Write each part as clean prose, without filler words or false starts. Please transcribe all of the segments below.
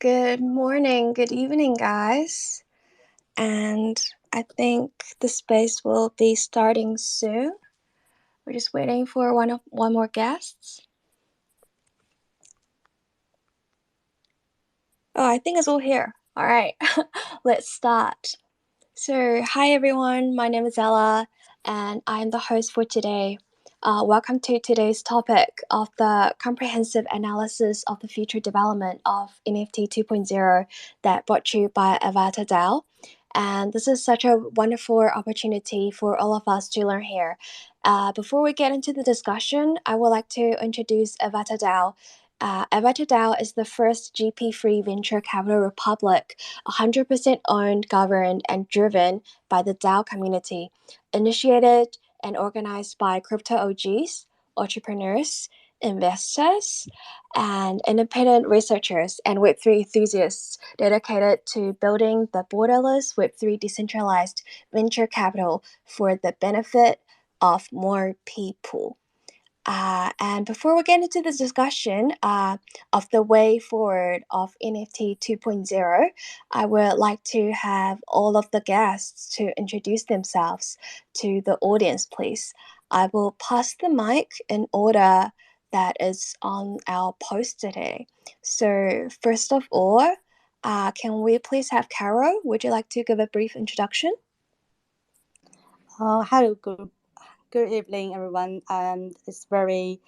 Good morning, good evening, guys. And I think the space will be starting soon. We're just waiting for one more guest. Oh, I think it's all here. All right, let's start. So, hi everyone, my name is Ella, and I'm the host for today. Welcome to today's topic of the comprehensive analysis of the future development of NFT 2.0 that brought to you by Avatar DAO. And this is such a wonderful opportunity for all of us to learn here. Before we get into the discussion, I would like to introduce Avatar DAO. Avatar DAO is the first GP-free venture capital republic 100% owned, governed, and driven by the DAO community, initiated and organized by crypto OGs, entrepreneurs, investors, and independent researchers and Web3 enthusiasts dedicated to building the borderless Web3 decentralized venture capital for the benefit of more people. And before we get into this discussion of the way forward of NFT 2.0, I would like to have all of the guests to introduce themselves to the audience, please. I will pass the mic in order that is on our post today. So, first of all, can we please have Carol? Would you like to give a brief introduction? Hello, good evening, everyone. And it's very,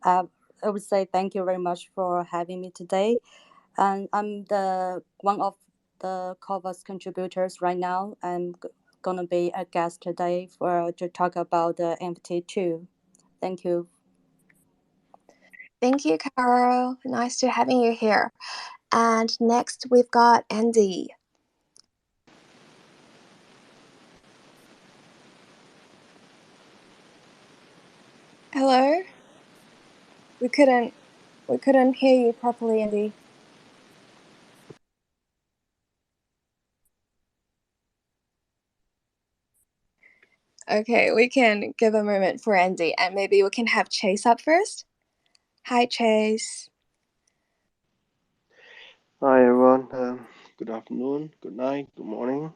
I would say thank you very much for having me today. And I'm one of the Covas contributors right now. I'm gonna be a guest today to talk about the NFT2. Thank you. Thank you, Carol. Nice to having you here. And next we've got Andy. Hello? We couldn't hear you properly, Andy. Okay, we can give a moment for Andy and maybe we can have Chase up first. Hi, Chase. Hi everyone. Good afternoon, good night, good morning.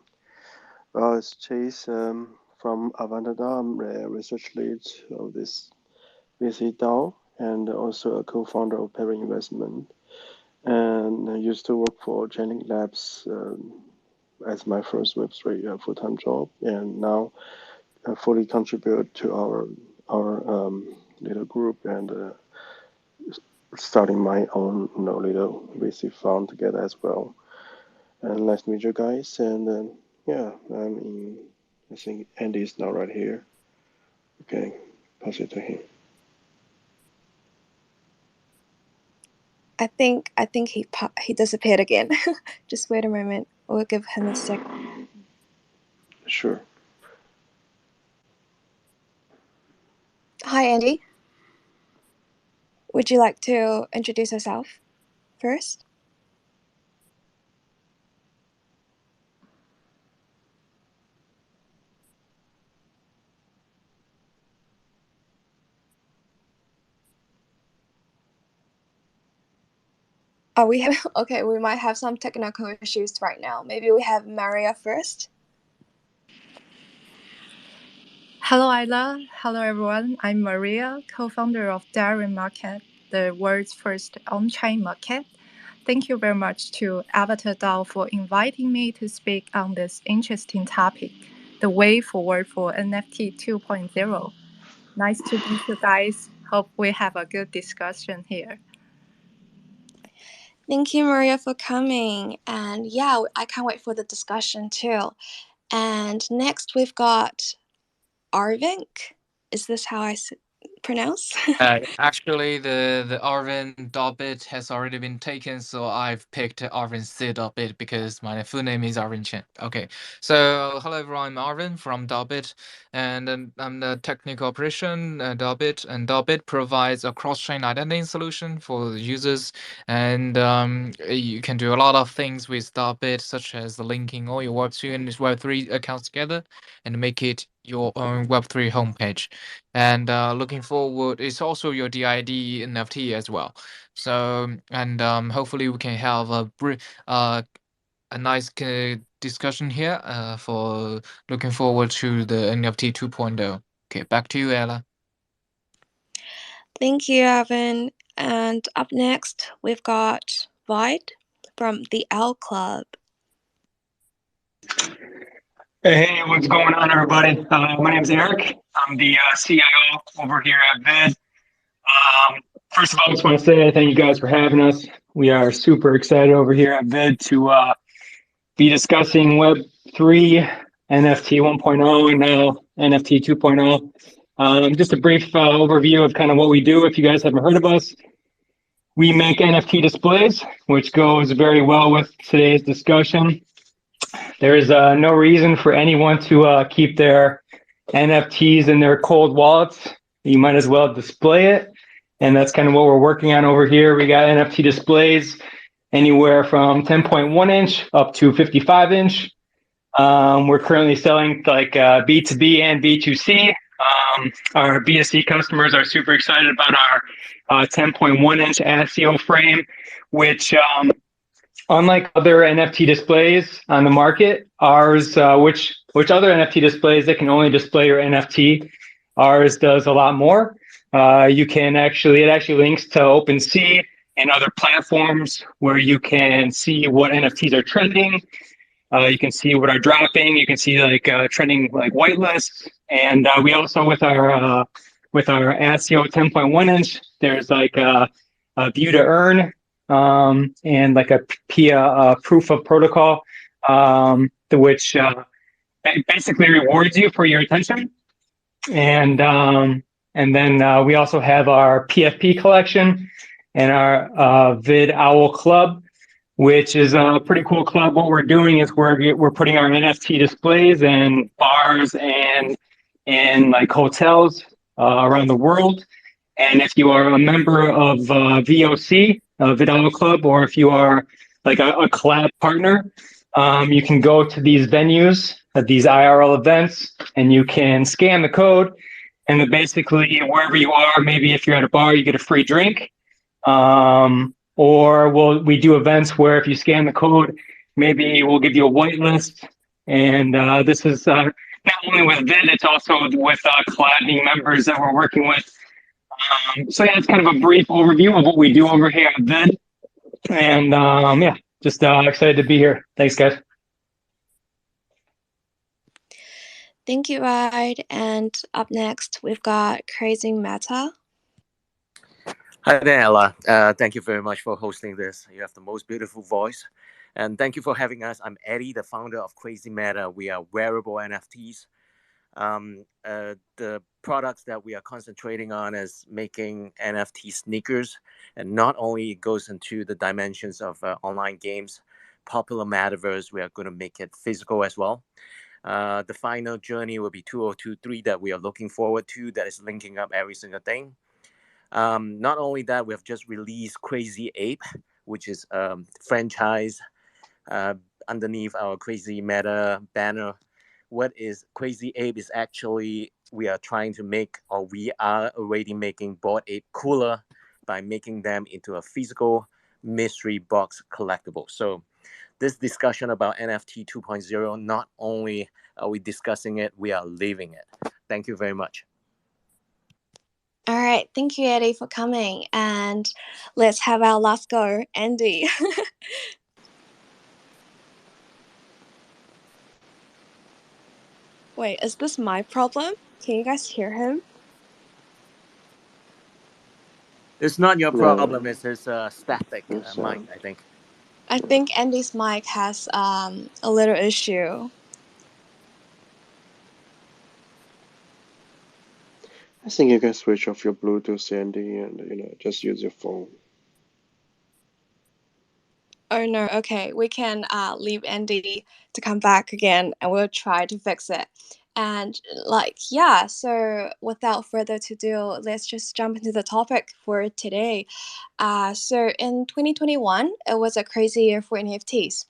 Well, it's Chase from Avantada. I'm a research lead of this VC DAO and also a co-founder of Perry Investment. And I used to work for Chainlink Labs as my first Web3 full-time job, and now I fully contribute to our little group and starting my own little VC fund together as well. And nice to meet you guys. And yeah, I think Andy is now right here. Okay, pass it to him. I think he disappeared again. Just wait a moment. We'll give him a sec. Sure. Hi, Andy. Would you like to introduce yourself first? Oh, we have okay. We might have some technical issues right now. Maybe we have Maria first. Hello, Isla. Hello, everyone. I'm Maria, co-founder of Dairy Market, the world's first on-chain market. Thank you very much to Avatar DAO for inviting me to speak on this interesting topic, the way forward for NFT 2.0. Nice to meet you guys. Hope we have a good discussion here. Thank you, Maria, for coming. And yeah, I can't wait for the discussion too. And next we've got Arvink. Is this how I pronounce? Actually, the Arvin Dobbit has already been taken, so I've picked Arvin C Dobbit because my full name is Arvin Chen. Okay, so hello everyone, I'm Arvin from Dobbit, and I'm the technical operation Dobbit, and Dobbit provides a cross-chain identity solution for the users, and you can do a lot of things with Dobbit, such as linking all your Web2 and Web3 accounts together, and make it your own Web3 homepage. And looking forward, it's also your DID NFT as well. So, and hopefully we can have a nice discussion here for looking forward to the NFT 2.0. Okay, back to you, Ella. Thank you, Evan. And up next, we've got Void from the L Club. Hey, what's going on, everybody? My name is Eric. I'm the CIO over here at Vid. First of all, I just want to say thank you guys for having us. We are super excited over here at Vid to be discussing Web3, NFT 1.0, and now NFT 2.0. Just a brief overview of kind of what we do if you guys haven't heard of us. We make NFT displays, which goes very well with today's discussion. There is no reason for anyone to keep their NFTs in their cold wallets. You might as well display it. And that's kind of what we're working on over here. We got NFT displays anywhere from 10.1 inch up to 55 inch. We're currently selling like B2B and B2C. Our B2C customers are super excited about our 10.1 inch ASIO frame, which unlike other NFT displays on the market, ours, which other NFT displays that can only display your NFT, ours does a lot more. It actually links to OpenSea and other platforms where you can see what NFTs are trending. You can see what are dropping. You can see like trending like whitelists, and we also with our ASIO 10.1 inch, there's like a view to earn and like a PIA proof of protocol, which basically rewards you for your attention. And then we also have our PFP collection and our Vid Owl Club, which is a pretty cool club. What we're doing is we're putting our NFT displays in bars and like hotels around the world. And if you are a member of VOC, Vid Owl Club, or if you are like a collab partner, you can go to these venues, these IRL events, and you can scan the code. And then basically, wherever you are, maybe if you're at a bar, you get a free drink. Or we do events where if you scan the code, maybe we'll give you a whitelist. And this is not only with Vid, it's also with collabing members that we're working with. So yeah, it's kind of a brief overview of what we do over here at Vid. And yeah, just excited to be here. Thanks, guys. Thank you, Void. And up next, we've got Crazy Meta. Hi there, Ella. Thank you very much for hosting this. You have the most beautiful voice. And thank you for having us. I'm Eddie, the founder of Crazy Meta. We are wearable NFTs. The products that we are concentrating on is making NFT sneakers. And not only it goes into the dimensions of online games, popular metaverse, we are going to make it physical as well. The final journey will be 2023 that we are looking forward to, that is linking up every single thing. Not only that, we have just released Crazy Ape, which is a franchise underneath our Crazy Meta banner. What is Crazy Ape is actually we are trying to make, or we are already making Bored Ape cooler by making them into a physical mystery box collectible. So this discussion about NFT 2.0, not only are we discussing it, we are living it. Thank you very much. All right, thank you, Eddie, for coming. And let's have our last go, Andy. Wait, is this my problem? Can you guys hear him? It's not your No. problem. It's his static Yes, mic, I think. I think Andy's mic has a little issue. I think you can switch off your Bluetooth, Sandy, and just use your phone. Oh no, okay, we can leave Andy to come back again and we'll try to fix it. And yeah, so without further ado, let's just jump into the topic for today. So in 2021, it was a crazy year for NFTs.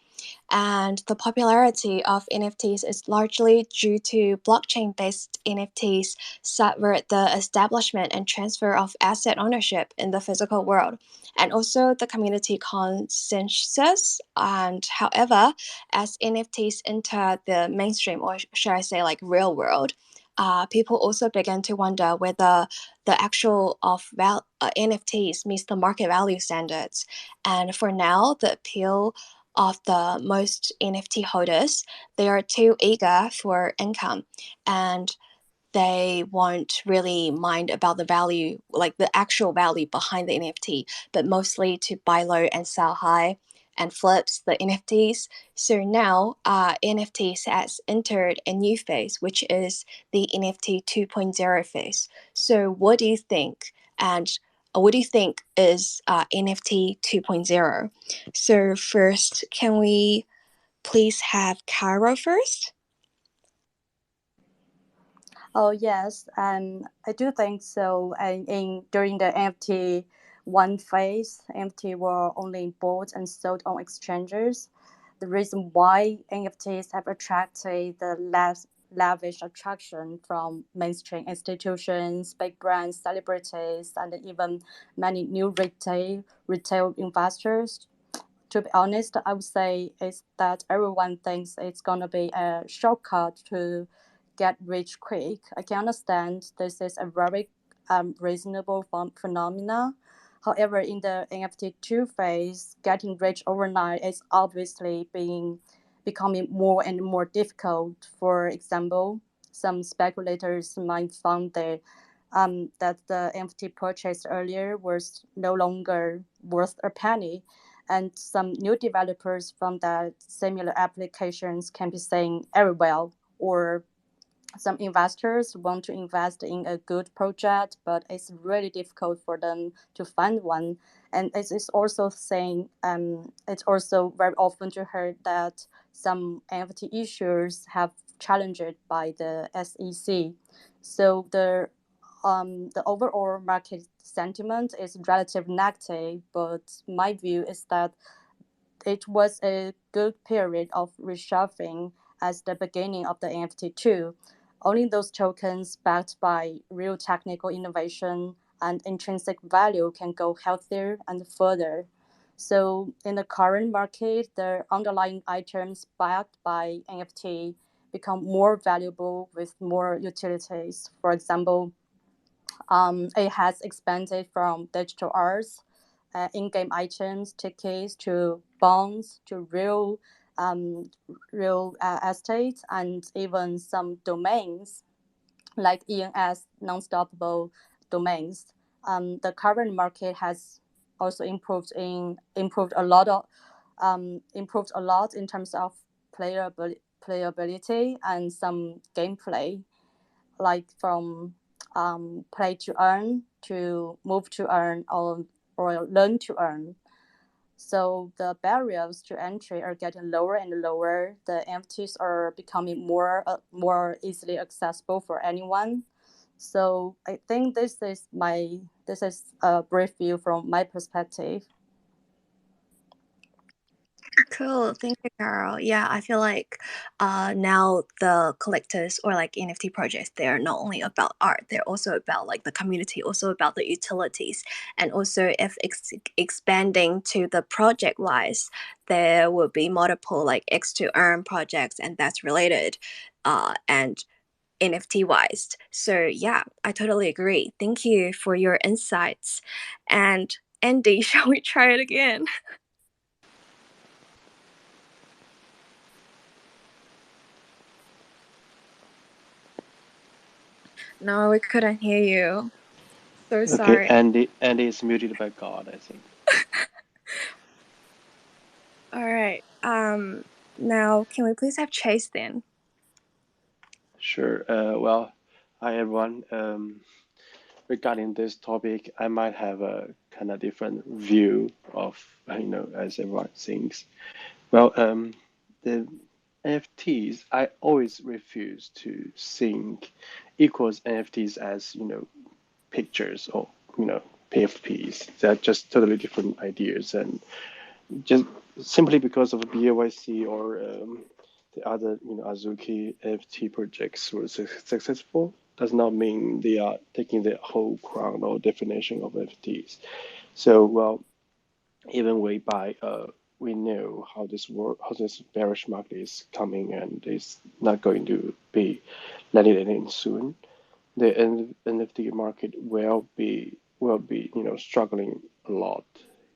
And the popularity of NFTs is largely due to blockchain-based NFTs subvert the establishment and transfer of asset ownership in the physical world, and also the community consensus. And however, as NFTs enter the mainstream, or should I say like real world, people also begin to wonder whether the actual of NFTs meets the market value standards. And for now, the appeal of the most NFT holders, they are too eager for income, and they won't really mind about the value, like the actual value behind the NFT, but mostly to buy low and sell high and flips the NFTs. So now NFTs has entered a new phase, which is the NFT 2.0 phase. So what do you think? And what do you think is NFT 2.0? So first, can we please have Caro first? Oh yes, I do think so. And during the NFT one phase, NFT were only bought and sold on exchanges. The reason why NFTs have attracted the less lavish attraction from mainstream institutions, big brands, celebrities, and even many new retail investors. To be honest, I would say is that everyone thinks it's gonna be a shortcut to get rich quick. I can understand this is a very reasonable phenomena. However, in the NFT2 phase, getting rich overnight is obviously becoming more and more difficult. For example, some speculators might find that the NFT purchased earlier was no longer worth a penny, and some new developers from that similar applications can be saying very well, or some investors want to invest in a good project, but it's really difficult for them to find one. And it is also saying, it's also very often to hear that some NFT issuers have challenged by the SEC. So the overall market sentiment is relatively negative, but my view is that it was a good period of reshuffling as the beginning of the NFT2. Only those tokens backed by real technical innovation and intrinsic value can go healthier and further. So in the current market, the underlying items backed by NFT become more valuable with more utilities. For example, it has expanded from digital arts, in-game items, tickets, to bonds, to real estate, and even some domains like ENS, non-stoppable domains. The current market has also improved a lot in terms of playability and some gameplay, like from play to earn to move to earn, or learn to earn. So the barriers to entry are getting lower and lower. The NFTs are becoming more easily accessible for anyone. So I think this is a brief view from my perspective. Cool, thank you, Carol. Yeah, I feel like now the collectors or like NFT projects, they're not only about art, they're also about like the community, also about the utilities, and also if expanding to the project wise, there will be multiple like X to earn projects, and that's related, and NFT wise. So yeah, I totally agree. Thank you for your insights. And Andy, shall we try it again? No, we couldn't hear you. So Okay, sorry. Andy is muted by God, I think. All right. Now can we please have Chase then? Sure. Well, hi everyone. Regarding this topic, I might have a kind of different view of, as everyone thinks. Well, the NFTs, I always refuse to think equals NFTs as, pictures or, PFPs. They're just totally different ideas. And just simply because of BAYC or the other, Azuki NFT projects were successful does not mean they are taking the whole crown or definition of NFTs. So, well, even we know how this bearish market is coming and it's not going to be letting it in soon. The NFT market will be struggling a lot,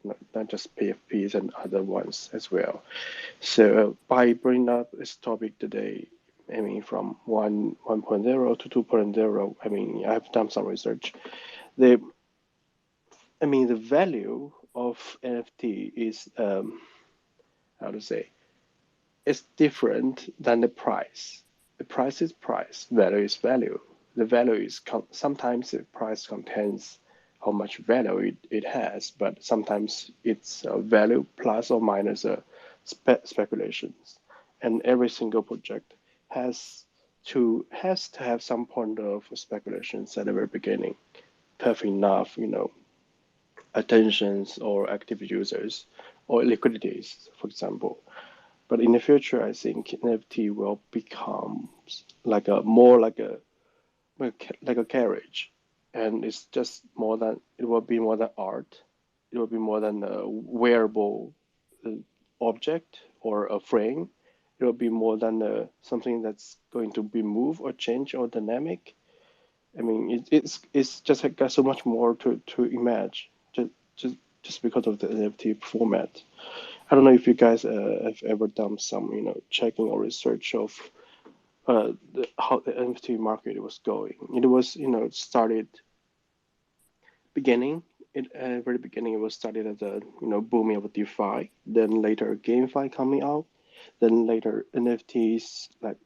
not just PFPs and other ones as well. So by bringing up this topic today, I mean from 1.0 to 2.0, I mean I've done some research. The the value of NFT is how to say it's different than the price. The price is price, value is value. The value is sometimes the price contains how much value it has, but sometimes it's value plus or minus speculations. And every single project has to have some point of speculations at the very beginning to have enough, attentions or active users or liquidities, for example. But in the future, I think NFT will become like a carriage, and it will be more than art. It will be more than a wearable uh, object or a frame. It will be more than something that's going to be moved or change or dynamic. I mean, it's just got so much more to imagine just just because of the NFT format. I don't know if you guys have ever done some, checking or research of how the NFT market was going. It was, it started beginning. Very beginning, it was started as a, booming of DeFi. Then later, GameFi coming out. Then later, NFTs like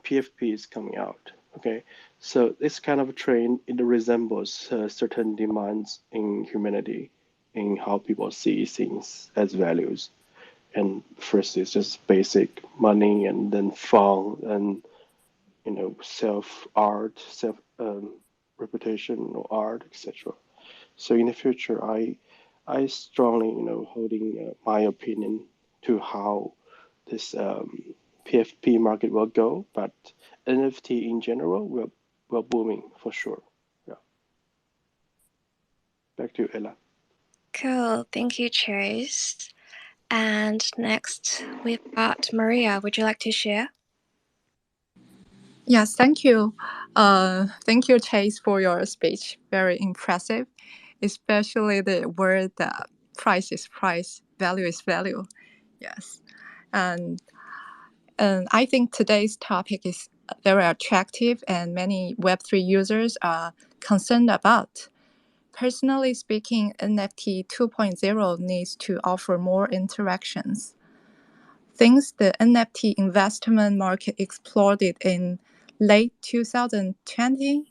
PFPs coming out. Okay, so this kind of trend it resembles certain demands in humanity, in how people see things as values. And first is just basic money, and then fun, and self art, self reputation or art, etc. So in the future, I strongly holding my opinion to how this PFP market will go, but NFT in general will booming for sure. Yeah. Back to you, Ella. Cool. Thank you, Chase. And next, we've got Maria. Would you like to share? Yes, thank you. Thank you, Chase, for your speech. Very impressive, especially the word that price is price, value is value. Yes, and I think today's topic is very attractive, and many Web3 users are concerned about. Personally speaking, NFT 2.0 needs to offer more interactions. Since the NFT investment market exploded in late 2020,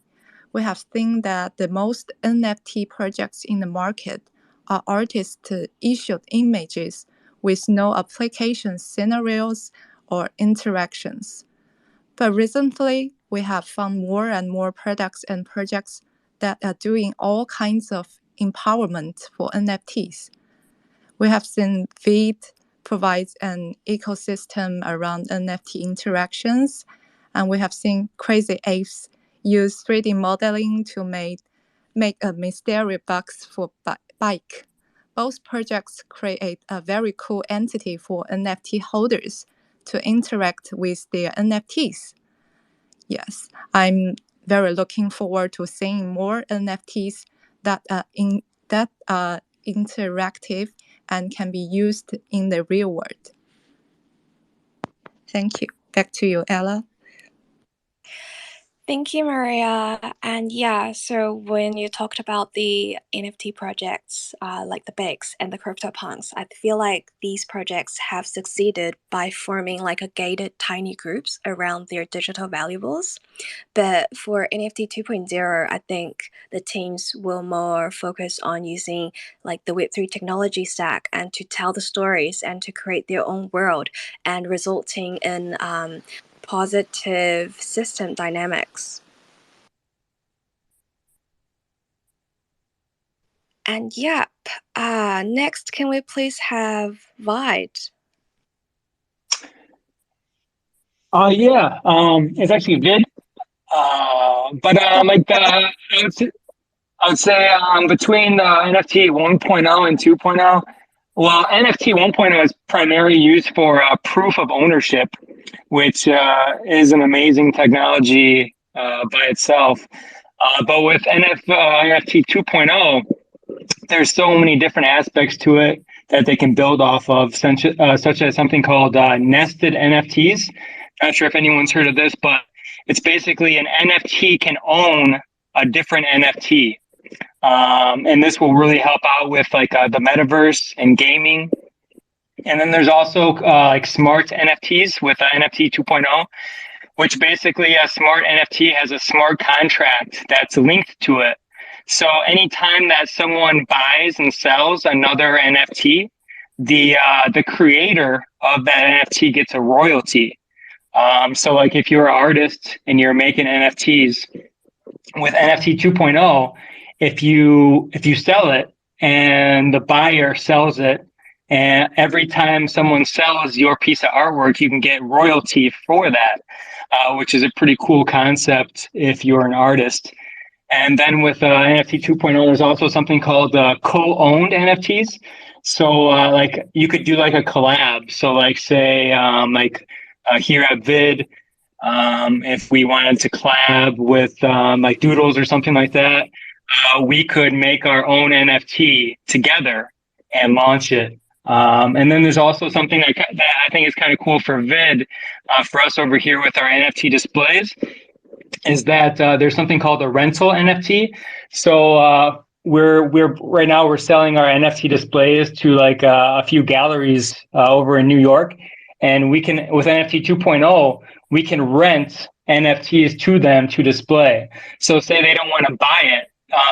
we have seen that the most NFT projects in the market are artist-issued images with no application scenarios or interactions. But recently, we have found more and more products and projects that are doing all kinds of empowerment for NFTs. We have seen Feed provides an ecosystem around NFT interactions, and we have seen Crazy Apes use 3D modeling to make a mystery box for bike. Both projects create a very cool entity for NFT holders to interact with their NFTs. Yes, I'm very looking forward to seeing more NFTs that are interactive and can be used in the real world. Thank you. Back to you, Ella. Thank you, Maria. And yeah, so when you talked about the NFT projects, like the Bigs and the CryptoPunks, I feel like these projects have succeeded by forming like a gated tiny groups around their digital valuables. But for NFT 2.0, I think the teams will more focus on using like the Web3 technology stack and to tell the stories and to create their own world and resulting in positive system dynamics. And yep, next, can we please have Vide? Yeah, it's actually Vid. But I would say between NFT 1.0 and 2.0, well, NFT 1.0 is primarily used for proof of ownership, which is an amazing technology by itself. But with NFT 2.0, there's so many different aspects to it that they can build off of, such as something called nested NFTs. Not sure if anyone's heard of this, but it's basically an NFT can own a different NFT. And this will really help out with like the metaverse and gaming. And then there's also like smart NFTs with NFT 2.0, which basically a smart NFT has a smart contract that's linked to it. So anytime that someone buys and sells another NFT, the creator of that NFT gets a royalty. So like if you're an artist and you're making NFTs with NFT 2.0, if you sell it and the buyer sells it, and every time someone sells your piece of artwork, you can get royalty for that, which is a pretty cool concept if you're an artist. And then with NFT 2.0, there's also something called co-owned NFTs. So like you could do like a collab. So like say here at Vid, if we wanted to collab with like Doodles or something like that, we could make our own NFT together and launch it. And then there's also something that I think is kind of cool for Vid, for us over here with our NFT displays, is that there's something called a rental NFT. So we're right now we're selling our NFT displays to like a few galleries over in New York, and we can, with NFT 2.0, we can rent NFTs to them to display. So say they don't want to buy it,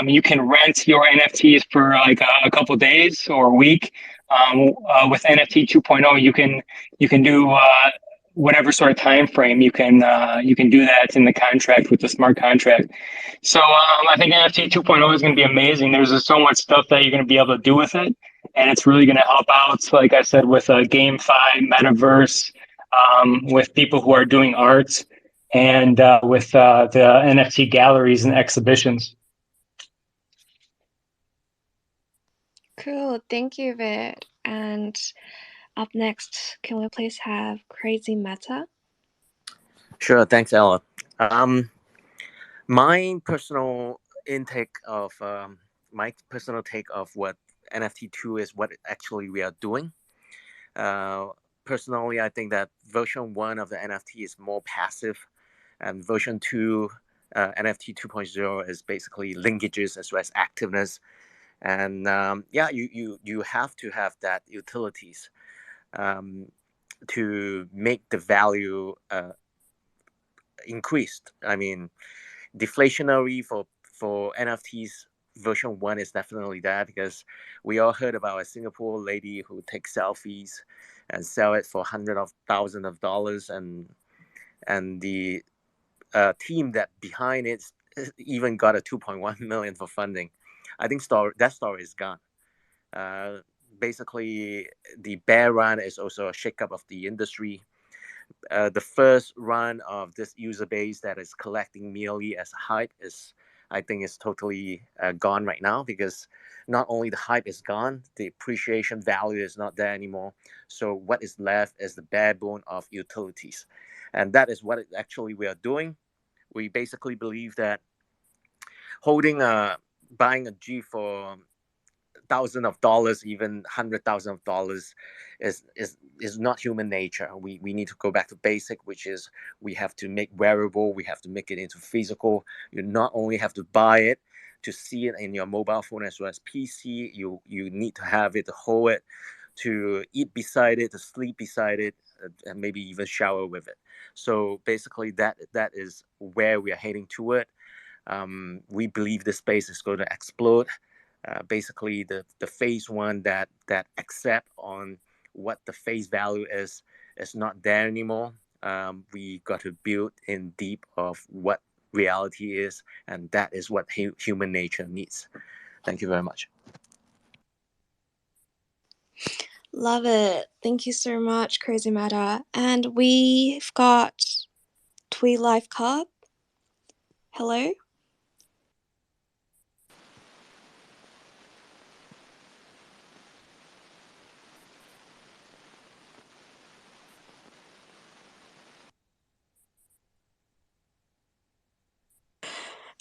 you can rent your NFTs for like a couple days or a week. With NFT 2.0, you can do whatever sort of time frame you can do that in the contract with the smart contract. So I think NFT 2.0 is going to be amazing. There's just so much stuff that you're going to be able to do with it, and it's really going to help out, like I said, with GameFi, metaverse, with people who are doing art, and with the NFT galleries and exhibitions. Cool, thank you, Vid. And up next, can we please have Crazy Meta? Sure, thanks, Ella. My personal intake of my personal take of what NFT2 is, what actually we are doing. Personally, I think that version 1 of the NFT is more passive, and version 2, NFT 2.0, is basically linkages as well as activeness. And yeah, you have to have that utilities to make the value increased. I mean, deflationary for NFTs version 1 is definitely that, because we all heard about a Singapore lady who takes selfies and sell it for hundreds of thousands of dollars, and the team that behind it even got a 2.1 million for funding. I think that story is gone. Basically, the bear run is also a shakeup of the industry. The first run of this user base that is collecting merely as hype is, I think, is totally gone right now, because not only the hype is gone, the appreciation value is not there anymore. So what is left is the bare bone of utilities, and that is what actually we are doing. We basically believe that buying a G for thousands of dollars, even $100,000 is not human nature. We need to go back to basic, which is we have to make wearable, we have to make it into physical. You not only have to buy it to see it in your mobile phone as well as PC, you need to have it to hold it, to eat beside it, to sleep beside it, and maybe even shower with it. So basically that is where we are heading toward. We believe the space is going to explode. Basically, the phase 1 that accept on what the face value is not there anymore. We got to build in deep of what reality is, and that is what human nature needs. Thank you very much. Love it. Thank you so much, Crazy Matter. And we've got Twee Life Cup. Hello.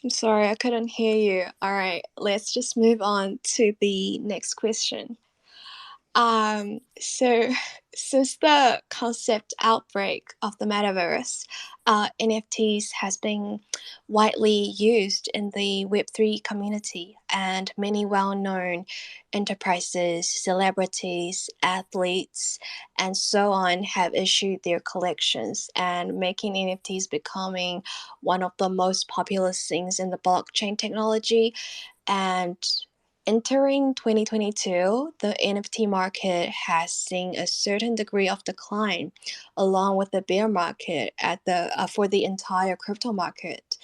I'm sorry, I couldn't hear you. All right, let's just move on to the next question. So since the concept outbreak of the metaverse, NFTs has been widely used in the Web3 community, and many well-known enterprises, celebrities, athletes, and so on have issued their collections, and making NFTs becoming one of the most popular things in the blockchain technology. And entering 2022, the NFT market has seen a certain degree of decline, along with the bear market for the entire crypto market.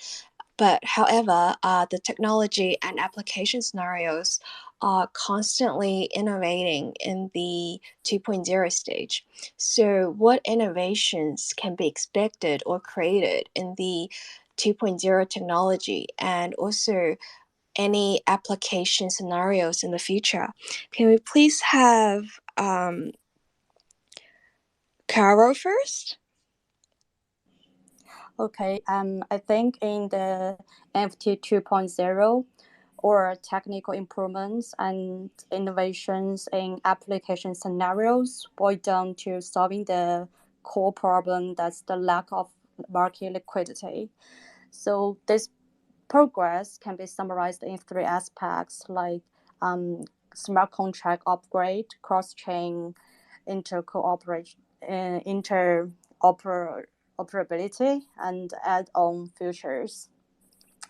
But however, the technology and application scenarios are constantly innovating in the 2.0 stage. So, what innovations can be expected or created in the 2.0 technology, and also any application scenarios in the future? Can we please have Carol first? Okay, I think in the NFT 2.0, or technical improvements and innovations in application scenarios boil down to solving the core problem, that's the lack of market liquidity. So this progress can be summarized in three aspects, like smart contract upgrade, cross-chain interoperability, and add-on features.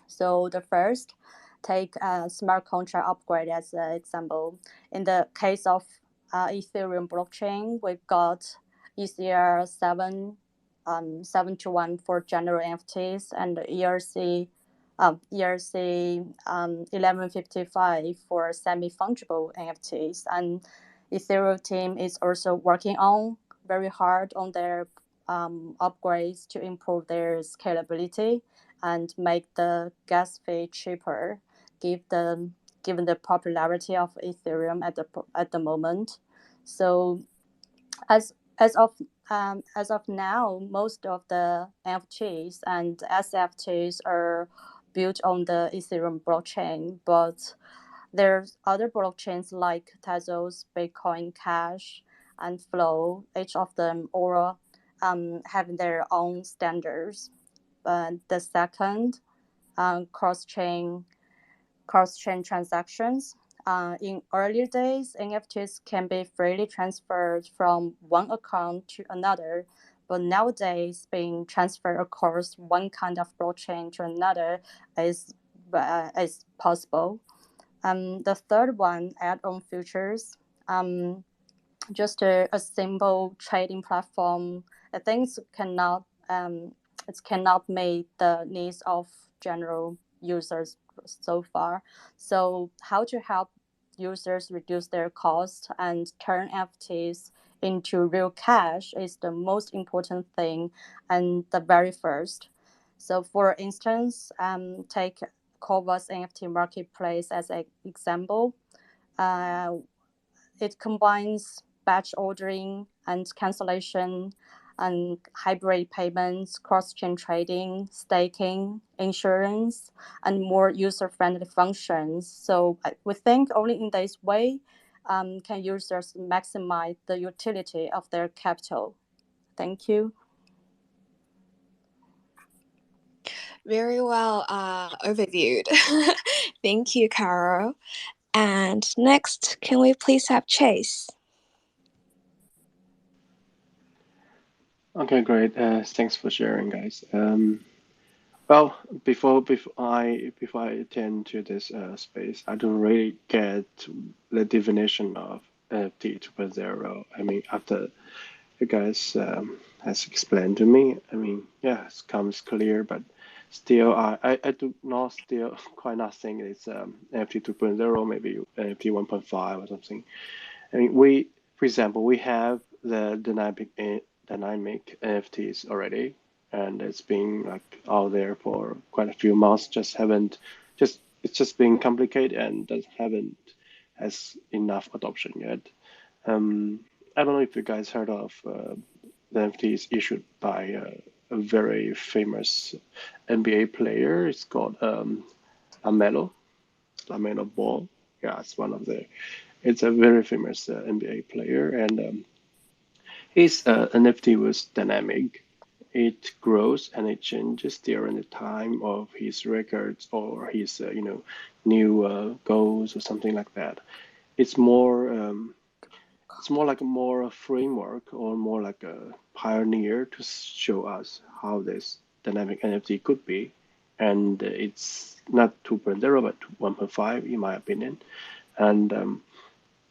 So the first, take a smart contract upgrade as an example. In the case of Ethereum blockchain, we've got ECR 721 for general NFTs, and ERC 1155 for semi-fungible NFTs. And Ethereum team is also working on very hard on their upgrades to improve their scalability and make the gas fee cheaper, given the popularity of Ethereum at the moment. So as as of as of now, most of the NFTs and SFTs are built on the Ethereum blockchain, but there's other blockchains like Tezos, Bitcoin Cash, and Flow. Each of them all have their own standards. The second, cross-chain transactions. In earlier days, NFTs can be freely transferred from one account to another, but nowadays, being transferred across one kind of blockchain to another is possible. The third one, add-on features. Just a simple trading platform. I think it cannot meet the needs of general users so far. So how to help users reduce their cost and turn NFTs into real cash is the most important thing, and the very first. So for instance, take Kova's NFT marketplace as an example. It combines batch ordering and cancellation, and hybrid payments, cross-chain trading, staking, insurance, and more user-friendly functions. So we think only in this way can users maximize the utility of their capital. Thank you. Very well overviewed. Thank you, Carol. And next, can we please have Chase? Okay, great. Thanks for sharing, guys. Well, before I attend to this space, I don't really get the definition of NFT 2.0. I mean, after you guys has explained to me, I mean, yeah, it comes clear, but still, I do not still quite not think it's NFT 2.0, maybe NFT 1.5 or something. I mean, For example, we have the dynamic NFTs already, and it's been like out there for quite a few months. It's just being complicated and does haven't has enough adoption yet. I don't know if you guys heard of the NFTs issued by a very famous NBA player. It's called Lamelo Lamelo Ball. Yeah, it's one of the. It's a very famous NBA player, and his NFT was dynamic. It grows and it changes during the time of his records or his new goals or something like that. It's more it's more like a more framework or more like a pioneer to show us how this dynamic NFT could be, and it's not 2.0 but 1.5 in my opinion. And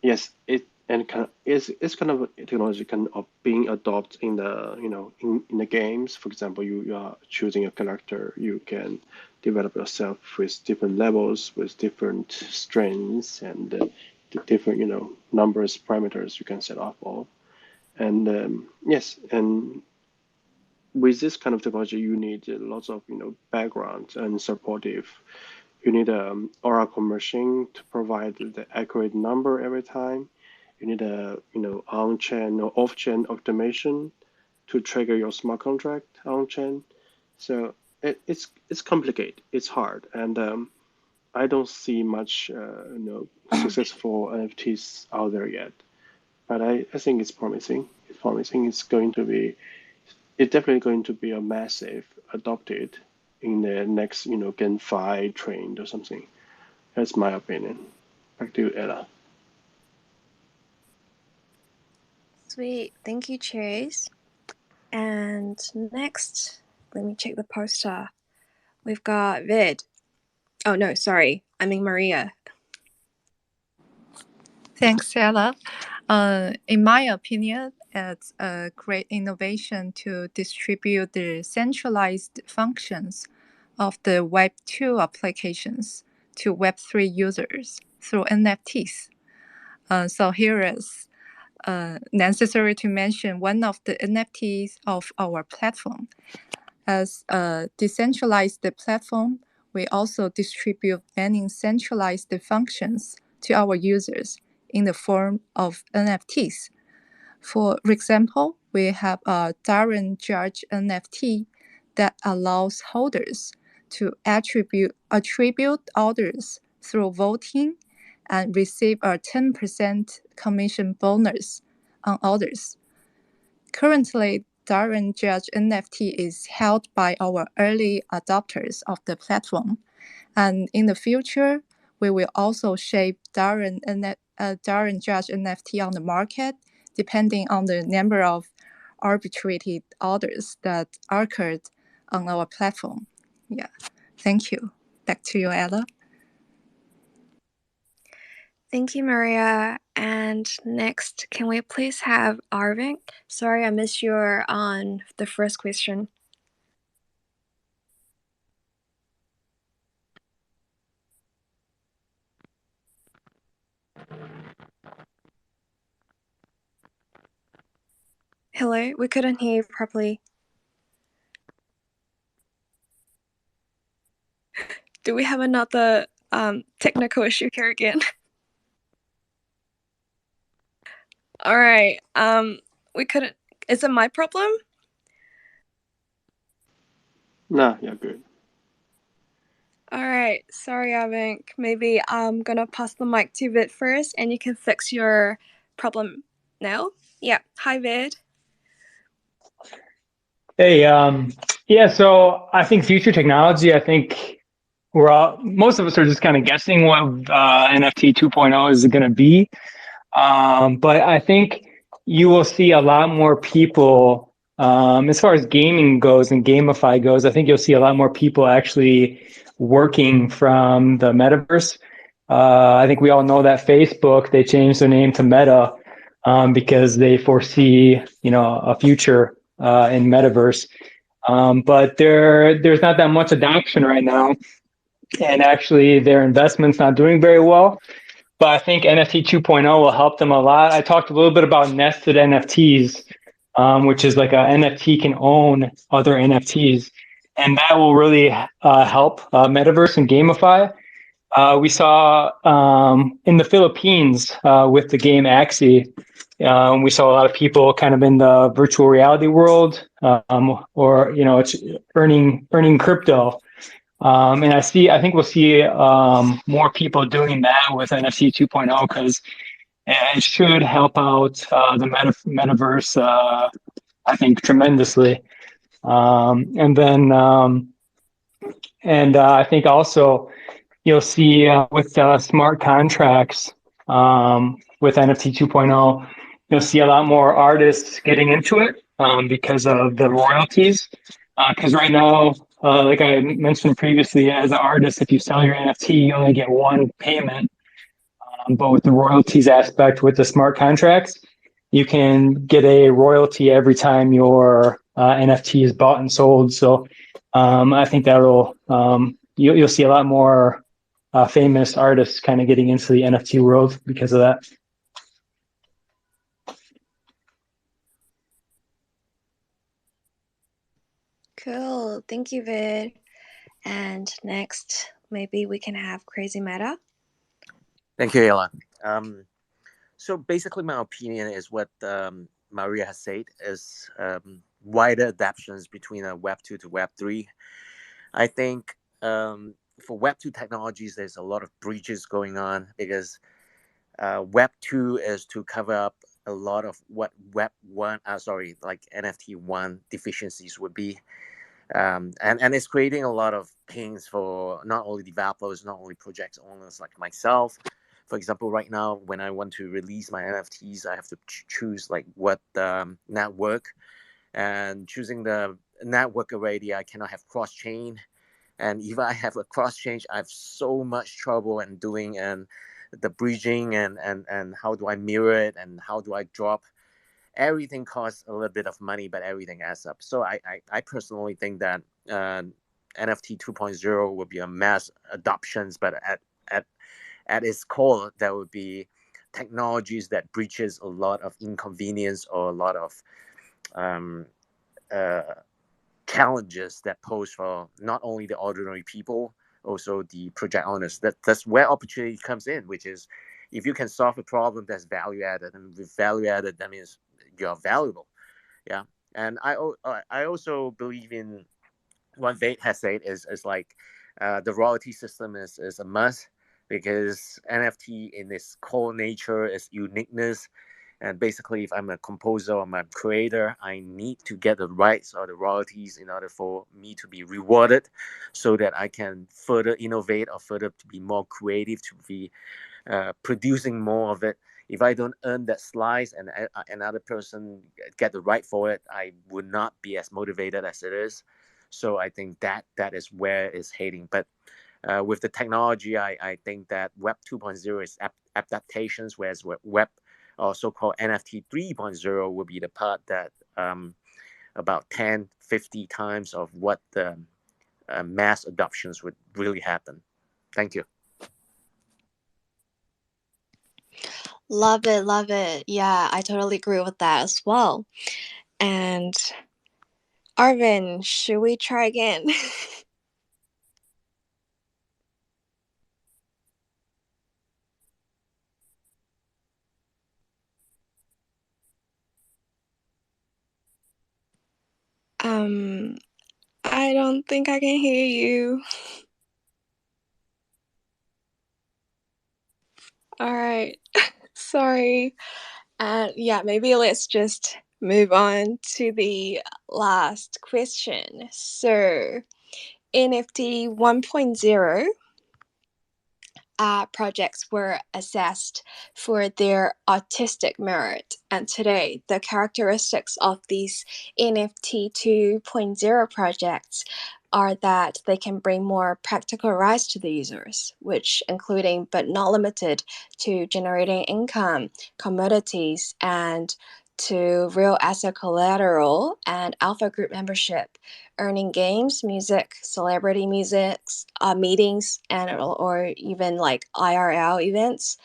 yes, it's kind of a technology kind of being adopted in the in the games. For example, you are choosing a character, you can develop yourself with different levels, with different strengths, and different numbers parameters you can set up all. And yes, and with this kind of technology, you need lots of background and supportive. You need a Oracle machine to provide the accurate number every time. You need a on-chain or off-chain automation to trigger your smart contract on-chain. So it's complicated. It's hard, and I don't see much successful NFTs out there yet. But I think it's promising. It's promising. It's definitely going to be a massive adopted in the next GameFi trend or something. That's my opinion. Back to you, Ella. Sweet. Thank you, Chase. And next, let me check the poster. We've got Vid. Oh, no, sorry. I mean Maria. Thanks, Ella. In my opinion, it's a great innovation to distribute the centralized functions of the Web2 applications to Web3 users through NFTs. So here is necessary to mention one of the NFTs of our platform. As a decentralized platform, we also distribute many centralized functions to our users in the form of NFTs. For example, we have a Darren Judge NFT that allows holders to attribute orders through voting and receive a 10% commission bonus on orders. Currently, Darren Judge NFT is held by our early adopters of the platform, and in the future, we will also shape Darren Judge NFT on the market, depending on the number of arbitrated orders that occurred on our platform. Yeah, thank you. Back to you, Ella. Thank you, Maria. And next, can we please have Arvin? Sorry, I missed your on the first question. Hello, we couldn't hear you properly. Do we have another technical issue here again? All right. We couldn't. Is it my problem? Nah, you're good. All right. Sorry, Avink. Maybe I'm gonna pass the mic to Vid first, and you can fix your problem now. Yeah. Hi, Vid. Hey, yeah, so I think future technology, I think most of us are just kind of guessing what NFT 2.0 is going to be. But I think you will see a lot more people, as far as gaming goes and gamify goes, I think you'll see a lot more people actually working from the metaverse. I think we all know that Facebook, they changed their name to Meta because they foresee, a future in metaverse. But there's not that much adoption right now. And actually, their investment's not doing very well. but I think NFT 2.0 will help them a lot. I talked a little bit about nested NFTs, which is like a NFT can own other NFTs, and that will really help metaverse and gamify. We saw in the Philippines with the game Axie, we saw a lot of people kind of in the virtual reality world, or it's earning crypto. And I think we'll see more people doing that with NFT 2.0 because it should help out the metaverse, I think, tremendously. And I think also you'll see with smart contracts with NFT 2.0, you'll see a lot more artists getting into it because of the royalties. Because right now, like I mentioned previously, as an artist, if you sell your NFT, you only get one payment. But with the royalties aspect, with the smart contracts, you can get a royalty every time your NFT is bought and sold. So I think that'll you'll see a lot more famous artists kind of getting into the NFT world because of that. Cool. Thank you, Vid. And next, maybe we can have Crazy Meta. Thank you, Ella. So basically, my opinion is what Maria has said is wider adaptations between Web 2 to Web 3. I think for Web 2 technologies, there's a lot of breaches going on because Web 2 is to cover up a lot of what Web 1, like NFT 1 deficiencies would be. And it's creating a lot of pains for not only developers, not only project owners like myself. For example, right now, when I want to release my NFTs, I have to choose like what network, and choosing the network already, I cannot have cross-chain. And if I have a cross-chain, I have so much trouble in doing and the bridging and how do I mirror it and how do I drop. Everything costs a little bit of money, but everything adds up. So I personally think that NFT 2.0 will be a mass adoptions, but at its core, there would be technologies that breaches a lot of inconvenience or a lot of challenges that pose for not only the ordinary people, also the project owners. That's where opportunity comes in, which is if you can solve a problem that's value added, and with value added, that means you're valuable. Yeah. And I also believe in what Vade has said is like the royalty system is a must because NFT in its core nature is uniqueness. And basically, if I'm a composer or I'm a creator, I need to get the rights or the royalties in order for me to be rewarded so that I can further innovate or further to be more creative, to be producing more of it. If I don't earn that slice and another person get the right for it, I would not be as motivated as it is. So I think that is where it's heading. But with the technology, I think that Web 2.0 is adaptations, whereas Web or so-called NFT 3.0 will be the part that about 10, 50 times of what the mass adoptions would really happen. Thank you. Love it, love it. Yeah, I totally agree with that as well. And Arvin, should we try again? I don't think I can hear you. All right. Sorry. And yeah, maybe let's just move on to the last question. So, NFT 1.0 projects were assessed for their artistic merit, and today the characteristics of these NFT 2.0 projects are that they can bring more practical rights to the users, which including but not limited to generating income, commodities, and to real asset collateral and alpha group membership, earning games, music, celebrity musics, meetings, and or even like IRL events.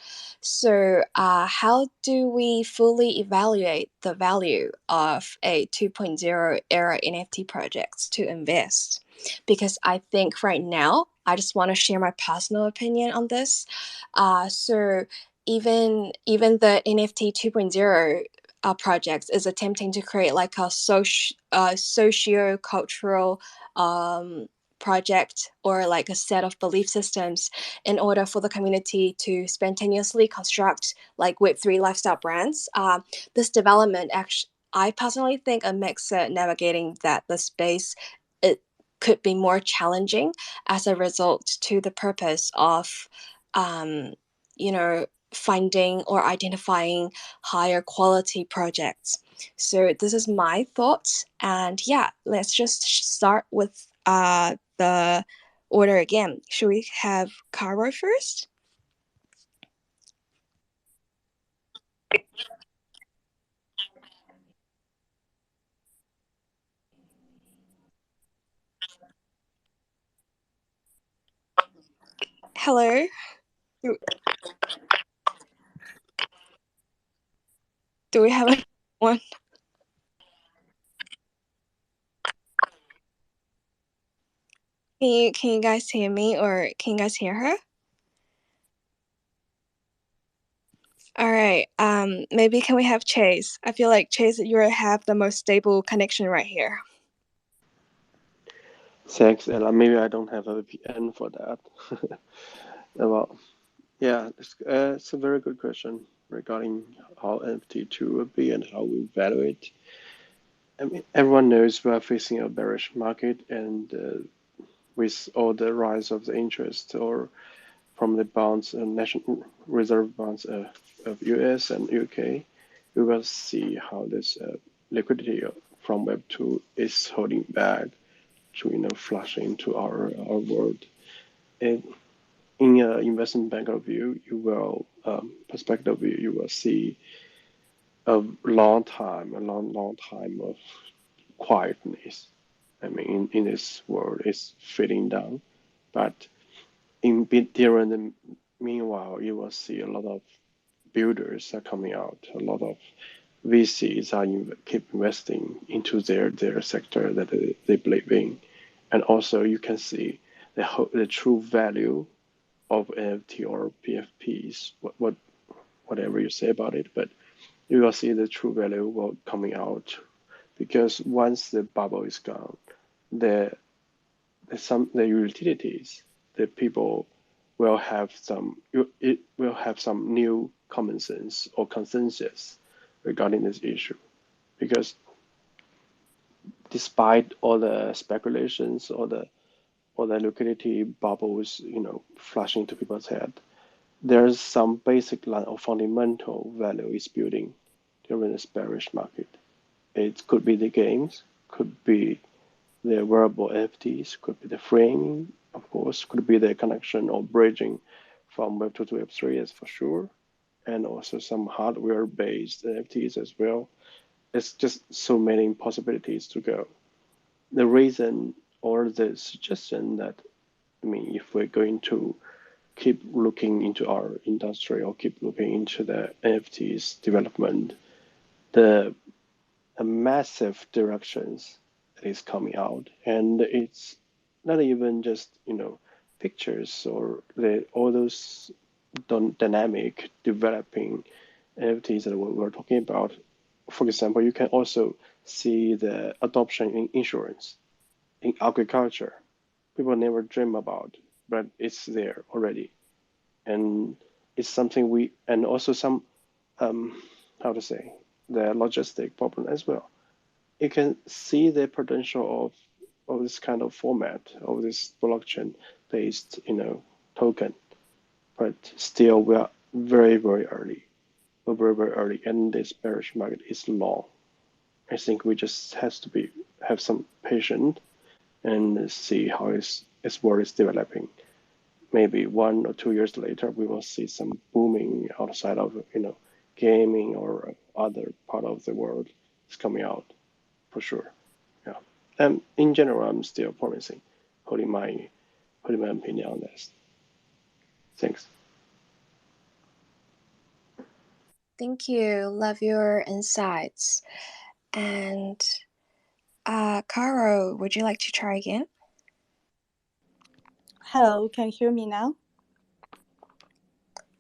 So, how do we fully evaluate the value of a 2.0 era NFT projects to invest? Because I think right now, I just want to share my personal opinion on this. So even the NFT 2.0 projects is attempting to create like a socio-cultural project or like a set of belief systems in order for the community to spontaneously construct like Web3 lifestyle brands. This development actually, I personally think it makes navigating the space, it could be more challenging as a result to the purpose of um, you know, finding or identifying higher quality projects. So this is my thoughts, and yeah, let's just start with the order again. Should we have Caro first? Hello. Do, do we have one? Can you guys hear me, or can you guys hear her? All right. Maybe can we have Chase? I feel like Chase, you have the most stable connection right here. Thanks, Ella. Maybe I don't have a VPN for that. Well, yeah, it's a very good question regarding how NFT2 will be and how we value it. I mean, everyone knows we are facing a bearish market, and with all the rise of the interest or from the bonds, national reserve bonds of US and UK, we will see how this liquidity from Web2 is holding back to flush into our world. And in an investment banker view, you will perspective view, you will see a long time of quietness. I mean, in this world, it's fading down, but during the meanwhile, you will see a lot of builders are coming out. A lot of VCs are keep investing into their sector that they believe in, and also you can see the true value of NFT or PFPs, whatever you say about it, but you will see the true value coming out because once the bubble is gone, the the utilities, the people will have it will have some new common sense or consensus regarding this issue because despite all the speculations or the liquidity bubbles flashing to people's head, there's some basic line of fundamental value is building during this bearish market. It could be the games, could be the wearable NFTs, could be the framing, of course, could be the connection or bridging from Web2 to Web3, as for sure, and also some hardware-based NFTs as well. It's just so many possibilities to go. The reason or the suggestion that, I mean, if we're going to keep looking into our industry or keep looking into the NFTs development, the massive directions that is coming out, and it's not even just pictures or all those dynamic developing NFTs that we're talking about. For example, you can also see the adoption in insurance, in agriculture. People never dream about, but it's there already, and it's something and also some how to say, the logistic problem as well. You can see the potential of this kind of format of this blockchain based token, but still we are very early. We're very early, and this bearish market is long. I think we just have some patience and see how its world is developing. Maybe 1 or 2 years later, we will see some booming outside of gaming or other part of the world is coming out for sure. Yeah, In general, I'm still promising, holding my opinion on this. Thanks. Thank you. Love your insights. And Caro, would you like to try again? Hello, can you hear me now?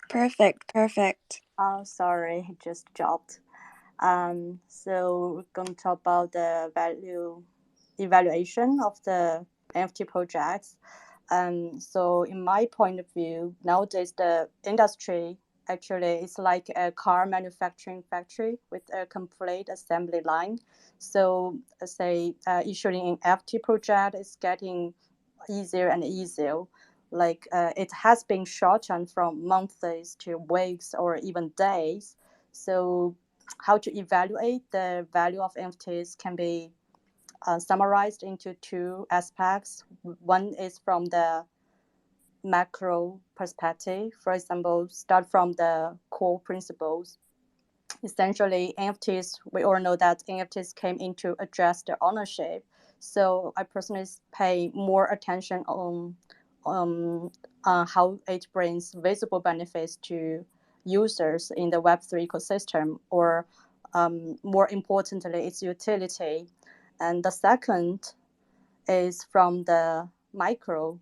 Perfect. Oh, sorry, it just dropped. So we're going to talk about the value evaluation of the NFT projects. So in my point of view, nowadays the industry actually is like a car manufacturing factory with a complete assembly line. So say issuing an NFT project is getting easier and easier. Like it has been shortened from months to weeks or even days. So how to evaluate the value of NFTs can be summarized into two aspects. One is from the macro perspective. For example, start from the core principles. Essentially, NFTs, we all know that NFTs came in to address the ownership. So I personally pay more attention on how it brings visible benefits to users in the Web3 ecosystem, or more importantly, its utility. And the second is from the micro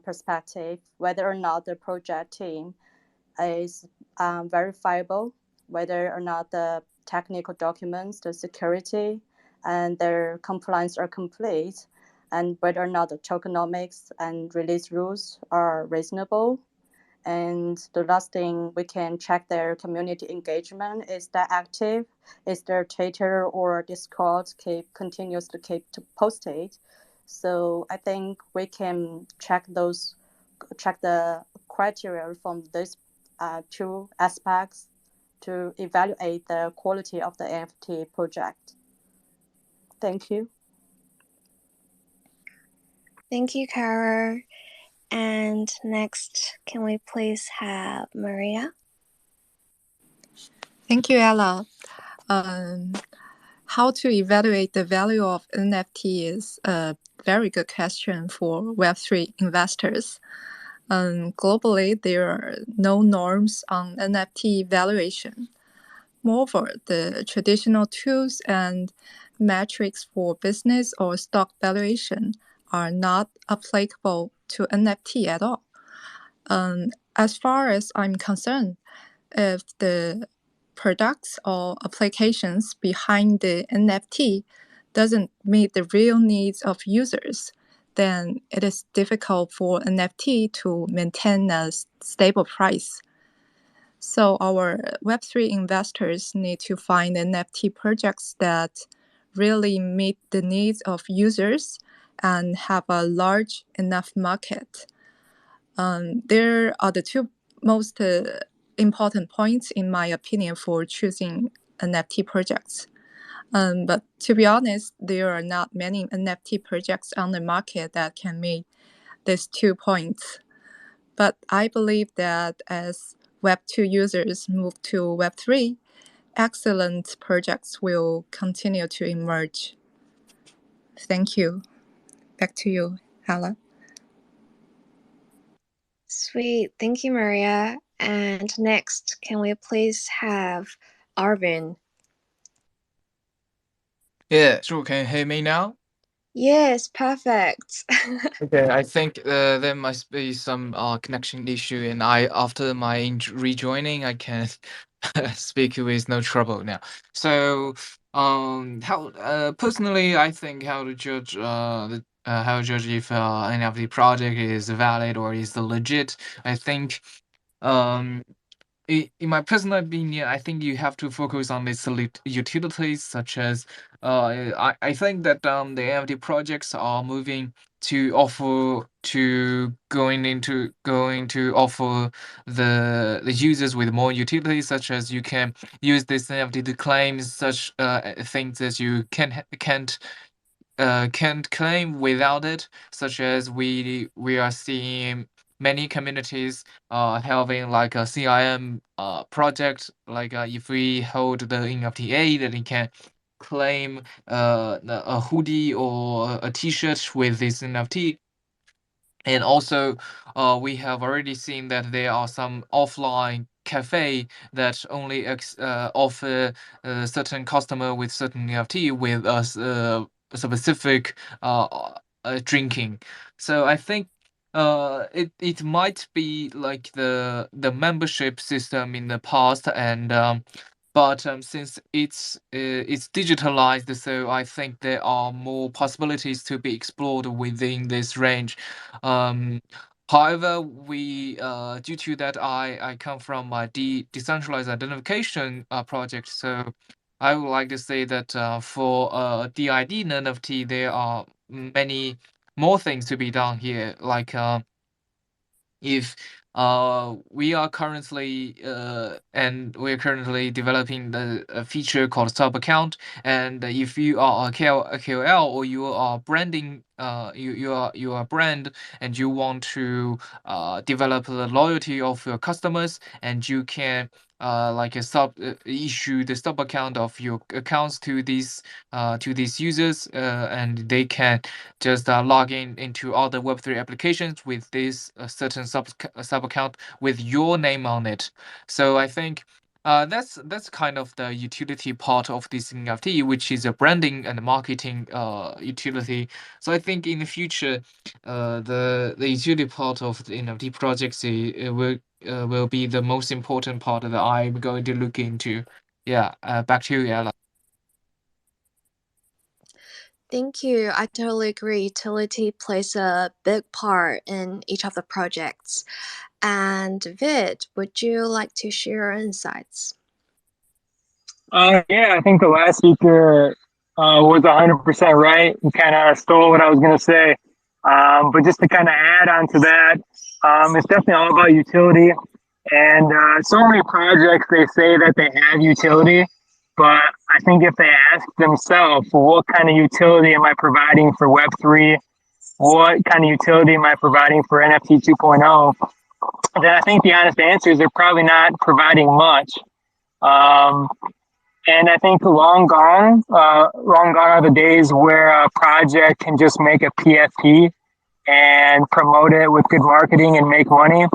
perspective, whether or not the project team is verifiable, whether or not the technical documents, the security, and their compliance are complete, and whether or not the tokenomics and release rules are reasonable. And the last thing, we can check their community engagement. Is that active? Is their Twitter or Discord continuously keep posted? So I think we can check the criteria from these two aspects to evaluate the quality of the NFT project. Thank you. Thank you, Caro. And next, can we please have Maria? Thank you, Ella. How to evaluate the value of NFT is a very good question for Web3 investors. Globally, there are no norms on NFT valuation. Moreover, the traditional tools and metrics for business or stock valuation are not applicable to NFT at all. As far as I'm concerned, if the products or applications behind the NFT doesn't meet the real needs of users, then it is difficult for NFT to maintain a stable price. So our Web3 investors need to find NFT projects that really meet the needs of users and have a large enough market. There are the two most important points, in my opinion, for choosing NFT projects. But to be honest, there are not many NFT projects on the market that can meet these 2 points. But I believe that as Web2 users move to Web3, excellent projects will continue to emerge. Thank you. Back to you, Ella. Sweet. Thank you, Maria. And next, can we please have Arvin? Yeah, sure. Can you hear me now? Yes, perfect. Okay, I think there must be some connection issue, and after my rejoining, I can speak with no trouble now. So, how personally, I think how to judge how to judge if any of the project is valid or is legit. I think um in my personal opinion, I think you have to focus on the utilities such as I think that the NFT projects are moving to offer to going to offer the users with more utilities, such as you can use this NFT to claim such things that you can't claim without it, such as we are seeing many communities having like a CIM project, like if we hold the NFT, then it can claim a hoodie or a T-shirt with this NFT. And also, we have already seen that there are some offline cafe that only offer certain customer with certain NFT with a specific drinking. So I think it might be like the membership system in the past, and but since it's digitalized, so I think there are more possibilities to be explored within this range. um, However, we due to that, I come from a decentralized identification project, so I would like to say that for DID and NFT, there are many more things to be done here, like if we are currently developing a feature called sub account, and if you are a KOL, or you are branding, you are a brand, and you want to develop the loyalty of your customers, and you can like a issue the sub account of your accounts to these users, and they can just log in into other Web3 applications with this certain sub account with your name on it. So I think that's kind of the utility part of this NFT, which is a branding and marketing utility. So I think in the future, the utility part of the NFT projects will be the most important part that I'm going to look into. Yeah, back to you, Ella. Thank you. I totally agree. Utility plays a big part in each of the projects. And Vid, would you like to share your insights? Yeah, I think the last speaker was 100% right. He kind of stole what I was going to say. But just to kind of add on to that, it's definitely all about utility. And so many projects, they say that they have utility. But I think if they ask themselves, well, what kind of utility am I providing for Web3? What kind of utility am I providing for NFT 2.0? Then I think the honest answer is they're probably not providing much. Um, and I think long gone are the days where a project can just make a PFP and promote it with good marketing and make money.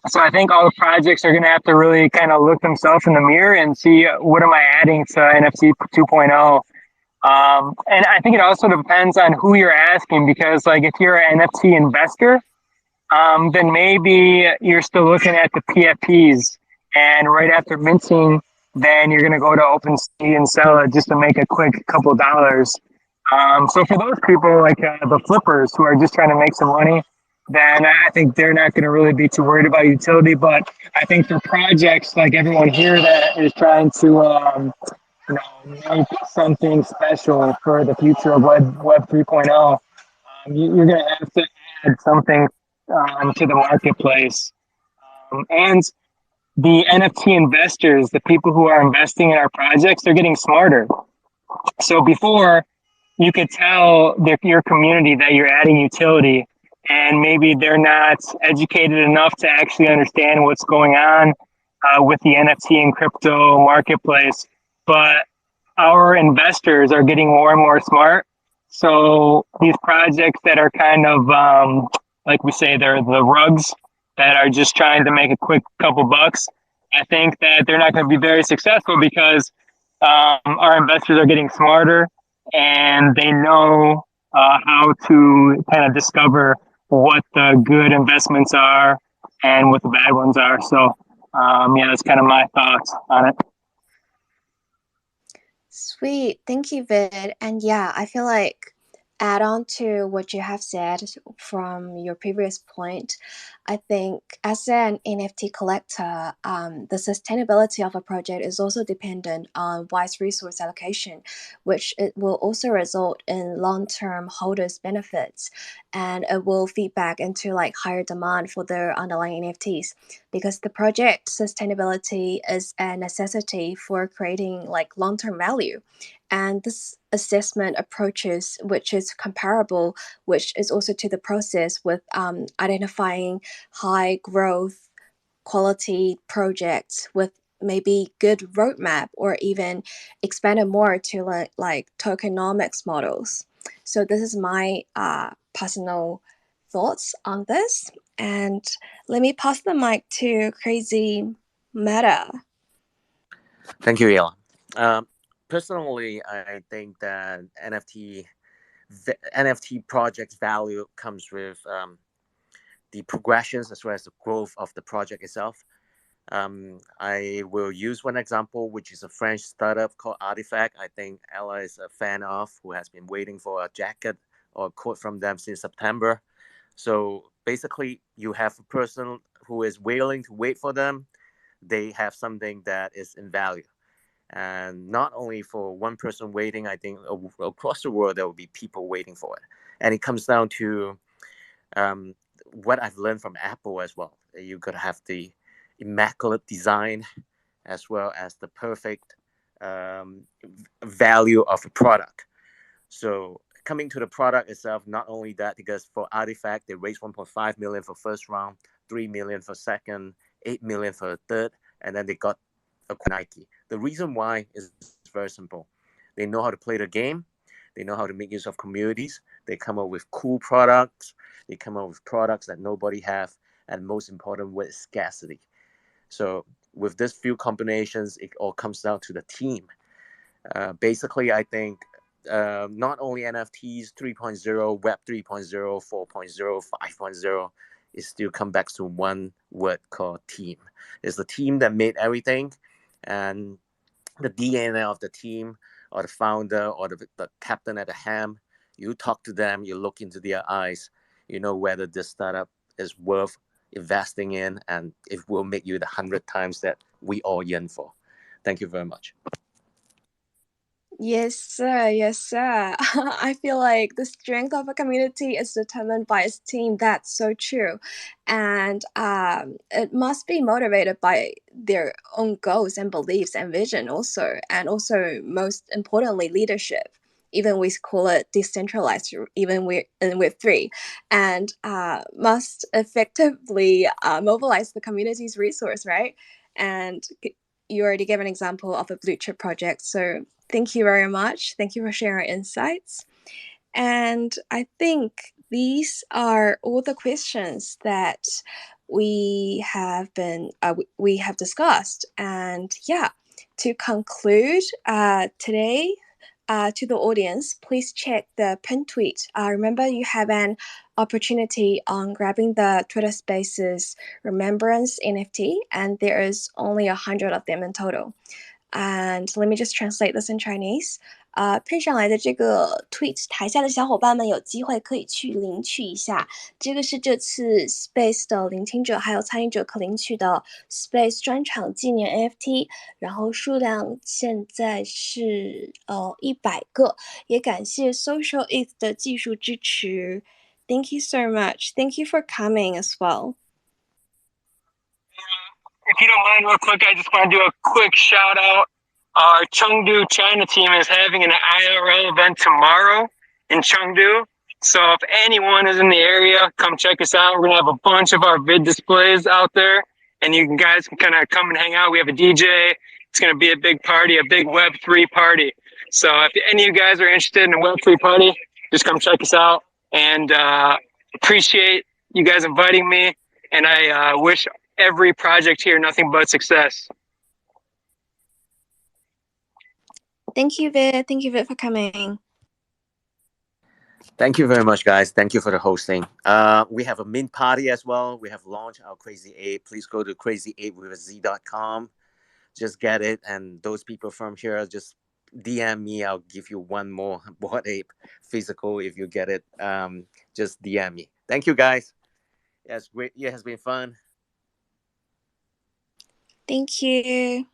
So I think all the projects are going to have to really kind of look themselves in the mirror and see what am I adding to NFT 2.0. And I think it also depends on who you're asking, because like if you're an NFT investor, then maybe you're still looking at the PFPs, and right after minting, then you're going to go to OpenSea and sell it just to make a quick couple dollars. So for those people, like the flippers who are just trying to make some money, then I think they're not going to really be too worried about utility. But I think for projects like everyone here that is trying to make something special for the future of Web 3.0, you're going to have to add something to the marketplace. And the NFT investors, the people who are investing in our projects, they're getting smarter. So before, you could tell your community that you're adding utility, and maybe they're not educated enough to actually understand what's going on with the NFT and crypto marketplace. But our investors are getting more and more smart. So these projects that are kind of like we say, they're the rugs that are just trying to make a quick couple bucks. I think that they're not going to be very successful because our investors are getting smarter, and they know how to kind of discover what the good investments are and what the bad ones are. So, yeah, that's kind of my thoughts on it. Sweet. Thank you, Vid. And yeah, I feel like add on to what you have said from your previous point, I think as an NFT collector, the sustainability of a project is also dependent on wise resource allocation, which it will also result in long-term holders' benefits, and it will feed back into like higher demand for their underlying NFTs, because the project sustainability is a necessity for creating like long-term value. And this assessment approaches, which is comparable, which is also to the process with identifying high growth quality projects with maybe good roadmap or even expand it more to like tokenomics models. So this is my personal thoughts on this. And let me pass the mic to Crazy Meta. Thank you, Ella. Personally, I think that NFT project value comes with the progressions as well as the growth of the project itself. I will use one example, which is a French startup called Artifact. I think Ella is a fan of, who has been waiting for a jacket or a coat from them since September. So basically, you have a person who is willing to wait for them. They have something that is in value. And not only for one person waiting, I think across the world, there will be people waiting for it. And it comes down to what I've learned from Apple as well. You got to have the immaculate design as well as the perfect value of a product. So coming to the product itself, not only that, because for Artifact, they raised 1.5 million for first round, 3 million for second, 8 million for third, and then they got a Nike. The reason why is very simple. They know how to play the game. They know how to make use of communities. They come up with cool products. They come up with products that nobody have, and most important, with scarcity. So with this few combinations, it all comes down to the team. Basically, I think not only NFTs 3.0, Web 3.0, 4.0, 5.0, it still comes back to one word called team. It's the team that made everything, and the DNA of the team or the founder or the captain at the helm. You talk to them, you look into their eyes, you know whether this startup is worth investing in, and it will make you the 100 times that we all yearn for. Thank you very much. Yes, sir. Yes, sir. I feel like the strength of a community is determined by its team. That's so true. And it must be motivated by their own goals and beliefs and vision also. And also, most importantly, leadership. Even we call it decentralized, even in Web3. And must effectively mobilize the community's resource, right? And you already gave an example of a blue chip project. So thank you very much. Thank you for sharing insights. And I think these are all the questions that we have discussed. And yeah, to conclude today, to the audience, please check the pin tweet. Remember, you have an opportunity on grabbing the Twitter Spaces Remembrance NFT, and there is only 100 of them in total. And let me just translate this in Chinese. 配上来的这个 tweet 台下的小伙伴们有机会可以去领取一下，这个是这次 Space 的聆听者还有参与者可领取的 Space 专场纪念 NFT， 然后数量现在是100个，也感谢 Social ETH 的技术支持。Thank you so much. Thank you for coming as well. If you don't mind, real quick, I just want to do a quick shout out. Our Chengdu China team is having an IRL event tomorrow in Chengdu. So if anyone is in the area, come check us out. We're going to have a bunch of our vid displays out there, and you guys can kind of come and hang out. We have a DJ. It's going to be a big party, a big Web3 party. So if any of you guys are interested in a Web3 party, just come check us out. And appreciate you guys inviting me. And I wish every project here nothing but success. Thank you, Vid. Thank you, Vid, for coming. Thank you very much, guys. Thank you for the hosting. We have a mint party as well. We have launched our Crazy Ape. Please go to crazyape.com. Just get it. And those people from here, just DM me. I'll give you one more Bored Ape physical if you get it. Just DM me. Thank you, guys. Yes, great. It has been fun. Thank you.